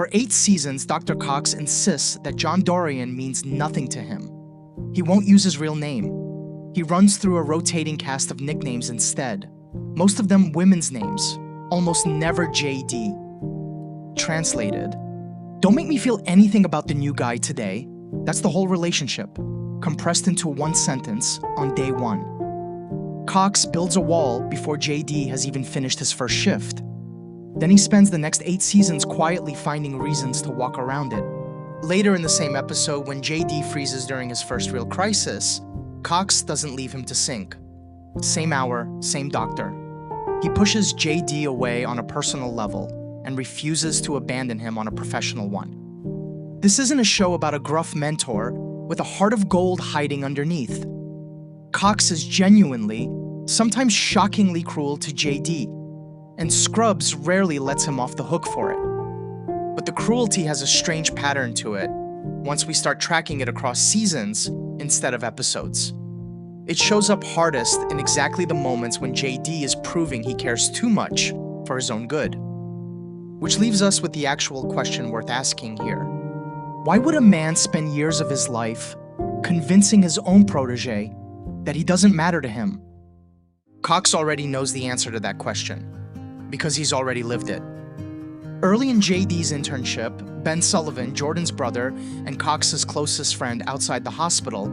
For 8 seasons, Dr. Cox insists that John Dorian means nothing to him. He won't use his real name. He runs through a rotating cast of nicknames instead, most of them women's names, almost never JD. Translated, don't make me feel anything about the new guy today. That's the whole relationship, compressed into one sentence on day 1. Cox builds a wall before JD has even finished his first shift. Then he spends the next 8 seasons quietly finding reasons to walk around it. Later in the same episode, when JD freezes during his first real crisis, Cox doesn't leave him to sink. Same hour, same doctor. He pushes JD away on a personal level and refuses to abandon him on a professional one. This isn't a show about a gruff mentor with a heart of gold hiding underneath. Cox is genuinely, sometimes shockingly cruel to JD, and Scrubs rarely lets him off the hook for it. But the cruelty has a strange pattern to it once we start tracking it across seasons instead of episodes. It shows up hardest in exactly the moments when JD is proving he cares too much for his own good. Which leaves us with the actual question worth asking here. Why would a man spend years of his life convincing his own protege that he doesn't matter to him? Cox already knows the answer to that question, because he's already lived it. Early in JD's internship, Ben Sullivan, Jordan's brother and Cox's closest friend outside the hospital,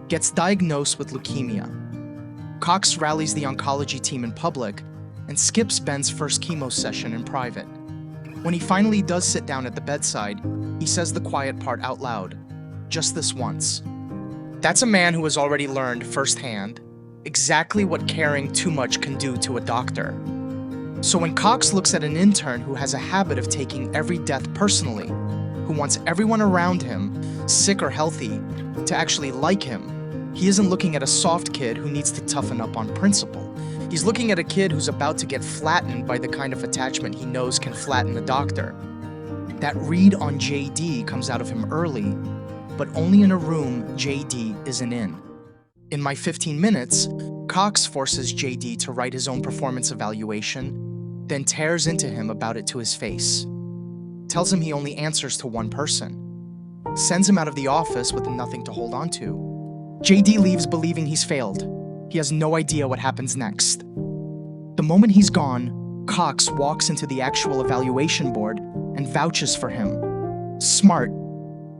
gets diagnosed with leukemia. Cox rallies the oncology team in public and skips Ben's first chemo session in private. When he finally does sit down at the bedside, he says the quiet part out loud, just this once. That's a man who has already learned firsthand exactly what caring too much can do to a doctor. So when Cox looks at an intern who has a habit of taking every death personally, who wants everyone around him, sick or healthy, to actually like him, he isn't looking at a soft kid who needs to toughen up on principle. He's looking at a kid who's about to get flattened by the kind of attachment he knows can flatten the doctor. That read on JD comes out of him early, but only in a room JD isn't in. In My 15 Minutes, Cox forces JD to write his own performance evaluation, then tears into him about it to his face. Tells him he only answers to one person. Sends him out of the office with nothing to hold on to. JD leaves believing he's failed. He has no idea what happens next. The moment he's gone, Cox walks into the actual evaluation board and vouches for him. Smart,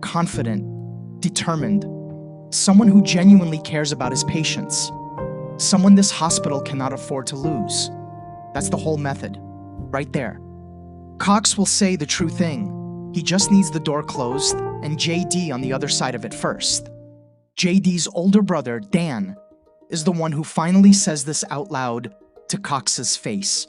confident, determined. Someone who genuinely cares about his patients. Someone this hospital cannot afford to lose. That's the whole method, right there. Cox will say the true thing. He just needs the door closed and JD on the other side of it first. JD's older brother, Dan, is the one who finally says this out loud to Cox's face.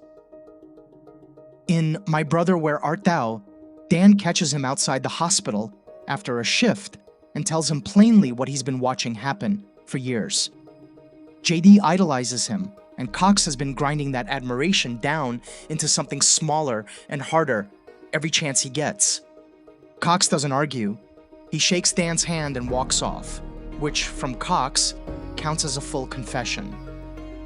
In My Brother, Where Art Thou?, Dan catches him outside the hospital after a shift and tells him plainly what he's been watching happen for years. JD idolizes him, and Cox has been grinding that admiration down into something smaller and harder every chance he gets. Cox doesn't argue. He shakes Dan's hand and walks off, which, from Cox, counts as a full confession.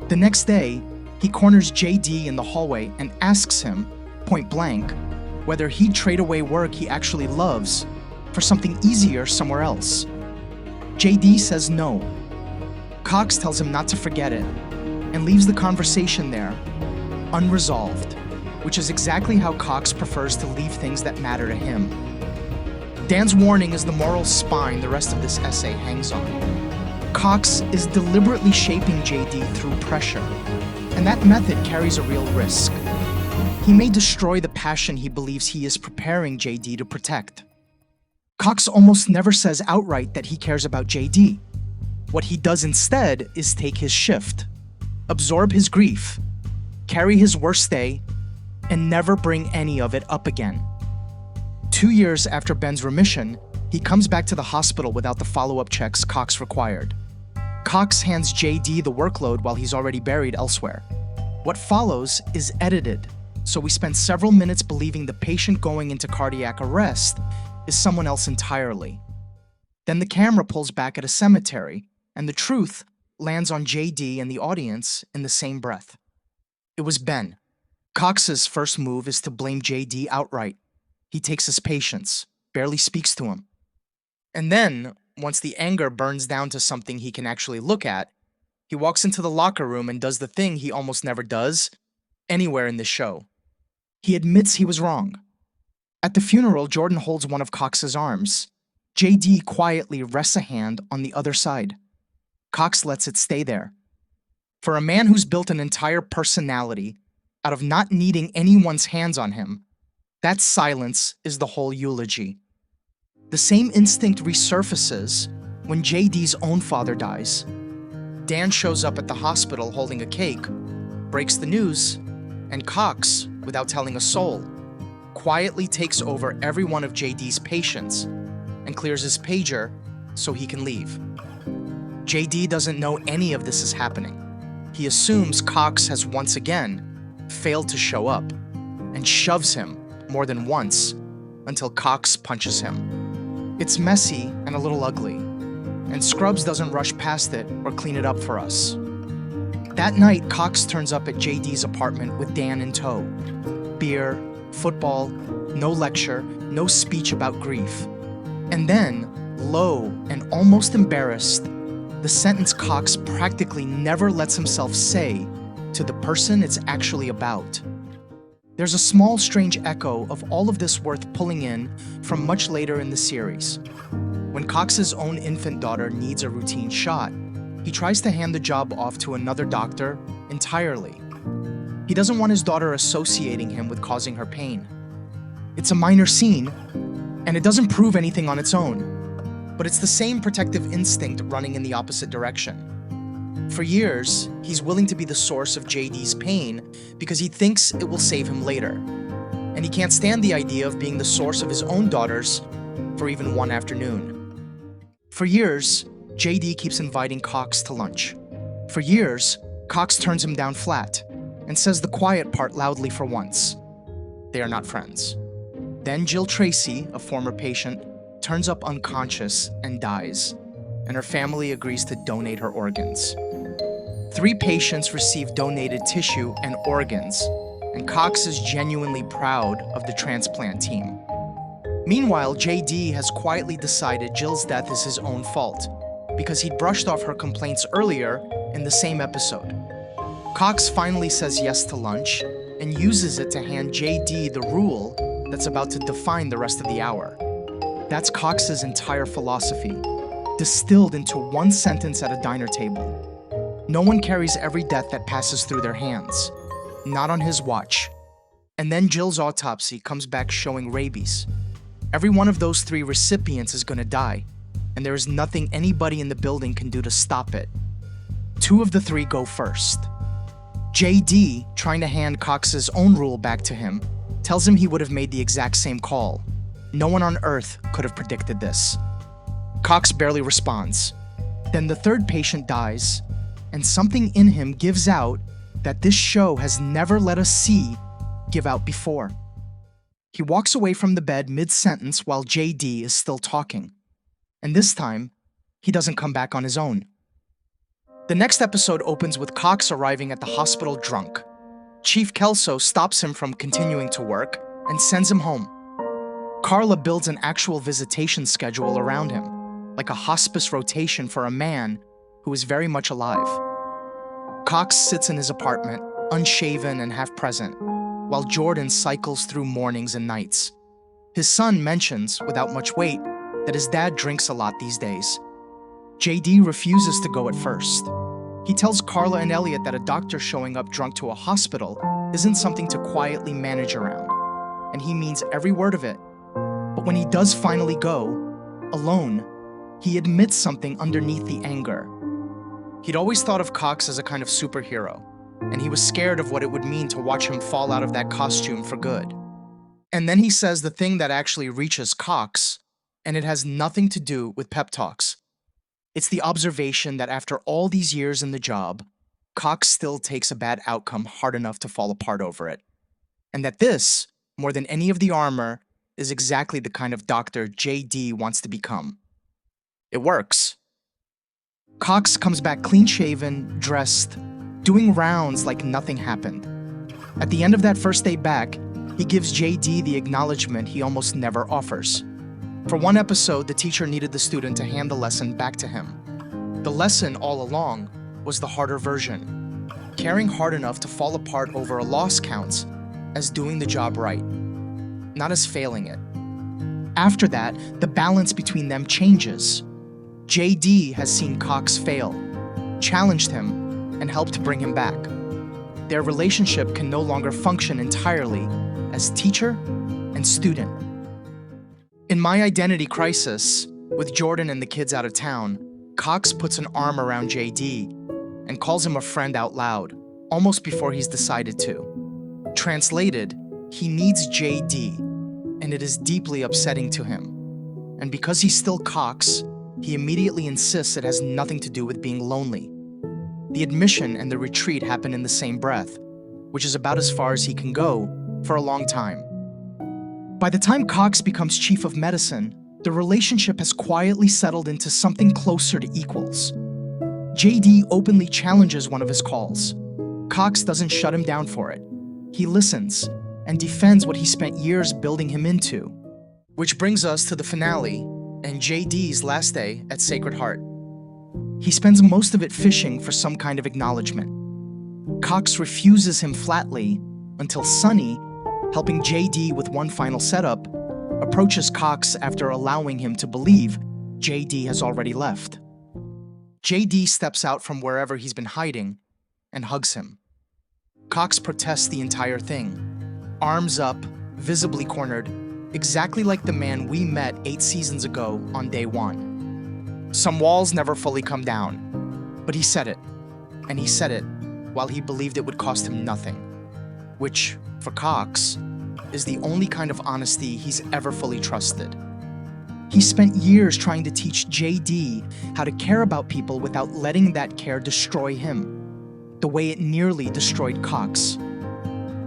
The next day, he corners JD in the hallway and asks him, point blank, whether he'd trade away work he actually loves for something easier somewhere else. JD says no. Cox tells him not to forget it and leaves the conversation there, unresolved, which is exactly how Cox prefers to leave things that matter to him. Dan's warning is the moral spine the rest of this essay hangs on. Cox is deliberately shaping JD through pressure, and that method carries a real risk. He may destroy the passion he believes he is preparing JD to protect. Cox almost never says outright that he cares about JD. What he does instead is take his shift, absorb his grief, carry his worst day, and never bring any of it up again. 2 years after Ben's remission, he comes back to the hospital without the follow-up checks Cox required. Cox hands JD the workload while he's already buried elsewhere. What follows is edited, so we spend several minutes believing the patient going into cardiac arrest is someone else entirely. Then the camera pulls back at a cemetery, and the truth lands on JD and the audience in the same breath. It was Ben. Cox's first move is to blame JD outright. He takes his patience, barely speaks to him. And then, once the anger burns down to something he can actually look at, he walks into the locker room and does the thing he almost never does anywhere in this show. He admits he was wrong. At the funeral, Jordan holds one of Cox's arms. JD quietly rests a hand on the other side. Cox lets it stay there. For a man who's built an entire personality out of not needing anyone's hands on him, that silence is the whole eulogy. The same instinct resurfaces when JD's own father dies. Dan shows up at the hospital holding a cake, breaks the news, and Cox, without telling a soul, quietly takes over every one of JD's patients and clears his pager so he can leave. JD doesn't know any of this is happening. He assumes Cox has once again failed to show up and shoves him more than once until Cox punches him. It's messy and a little ugly, and Scrubs doesn't rush past it or clean it up for us. That night, Cox turns up at JD's apartment with Dan in tow. Beer, football, no lecture, no speech about grief. And then, low and almost embarrassed, the sentence Cox practically never lets himself say to the person it's actually about. There's a small, strange echo of all of this worth pulling in from much later in the series. When Cox's own infant daughter needs a routine shot, he tries to hand the job off to another doctor entirely. He doesn't want his daughter associating him with causing her pain. It's a minor scene, and it doesn't prove anything on its own, but it's the same protective instinct running in the opposite direction. For years, he's willing to be the source of JD's pain because he thinks it will save him later. And he can't stand the idea of being the source of his own daughters for even one afternoon. For years, JD keeps inviting Cox to lunch. For years, Cox turns him down flat and says the quiet part loudly for once. They are not friends. Then Jill Tracy, a former patient, turns up unconscious and dies, and her family agrees to donate her organs. 3 patients receive donated tissue and organs, and Cox is genuinely proud of the transplant team. Meanwhile, JD has quietly decided Jill's death is his own fault, because he'd brushed off her complaints earlier in the same episode. Cox finally says yes to lunch and uses it to hand JD the rule that's about to define the rest of the hour. That's Cox's entire philosophy, distilled into one sentence at a diner table. No one carries every death that passes through their hands. Not on his watch. And then Jill's autopsy comes back showing rabies. Every one of those 3 recipients is gonna die, and there is nothing anybody in the building can do to stop it. 2 of the 3 go first. JD, trying to hand Cox's own rule back to him, tells him he would have made the exact same call. No one on Earth could have predicted this. Cox barely responds. Then the 3rd patient dies, and something in him gives out that this show has never let us see give out before. He walks away from the bed mid-sentence while JD is still talking. And this time, he doesn't come back on his own. The next episode opens with Cox arriving at the hospital drunk. Chief Kelso stops him from continuing to work and sends him home. Carla builds an actual visitation schedule around him, like a hospice rotation for a man who is very much alive. Cox sits in his apartment, unshaven and half-present, while Jordan cycles through mornings and nights. His son mentions, without much weight, that his dad drinks a lot these days. JD refuses to go at first. He tells Carla and Elliot that a doctor showing up drunk to a hospital isn't something to quietly manage around, and he means every word of it. But when he does finally go, alone, he admits something underneath the anger. He'd always thought of Cox as a kind of superhero, and he was scared of what it would mean to watch him fall out of that costume for good. And then he says the thing that actually reaches Cox, and it has nothing to do with pep talks. It's the observation that after all these years in the job, Cox still takes a bad outcome hard enough to fall apart over it. And that this, more than any of the armor, is exactly the kind of doctor JD wants to become. It works. Cox comes back clean-shaven, dressed, doing rounds like nothing happened. At the end of that first day back, He gives JD the acknowledgement he almost never offers. For one episode, the teacher needed the student to hand the lesson back to him. The lesson, all along, was the harder version. Caring hard enough to fall apart over a loss counts as doing the job right, not as failing it. After that, the balance between them changes. JD has seen Cox fail, challenged him, and helped bring him back. Their relationship can no longer function entirely as teacher and student. In My Identity Crisis, with Jordan and the kids out of town, Cox puts an arm around JD and calls him a friend out loud, almost before he's decided to. Translated, he needs JD, and it is deeply upsetting to him. And because he's still Cox, he immediately insists it has nothing to do with being lonely. The admission and the retreat happen in the same breath, which is about as far as he can go for a long time. By the time Cox becomes chief of medicine, the relationship has quietly settled into something closer to equals. JD openly challenges one of his calls. Cox doesn't shut him down for it. He listens and defends what he spent years building him into. Which brings us to the finale and JD's last day at Sacred Heart. He spends most of it fishing for some kind of acknowledgement. Cox refuses him flatly until Sonny, helping JD with one final setup, approaches Cox after allowing him to believe JD has already left. JD steps out from wherever he's been hiding and hugs him. Cox protests the entire thing, arms up, visibly cornered, exactly like the man we met 8 seasons ago on day 1. Some walls never fully come down, but he said it, and he said it while he believed it would cost him nothing, which, for Cox, is the only kind of honesty he's ever fully trusted. He spent years trying to teach JD how to care about people without letting that care destroy him, the way it nearly destroyed Cox.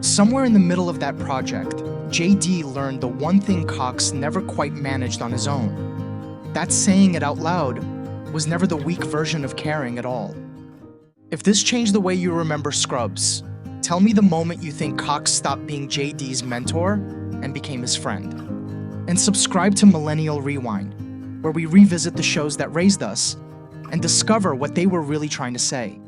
Somewhere in the middle of that project, JD learned the one thing Cox never quite managed on his own. That saying it out loud was never the weak version of caring at all. If this changed the way you remember Scrubs, tell me the moment you think Cox stopped being JD's mentor and became his friend. And subscribe to Millennial Rewind, where we revisit the shows that raised us and discover what they were really trying to say.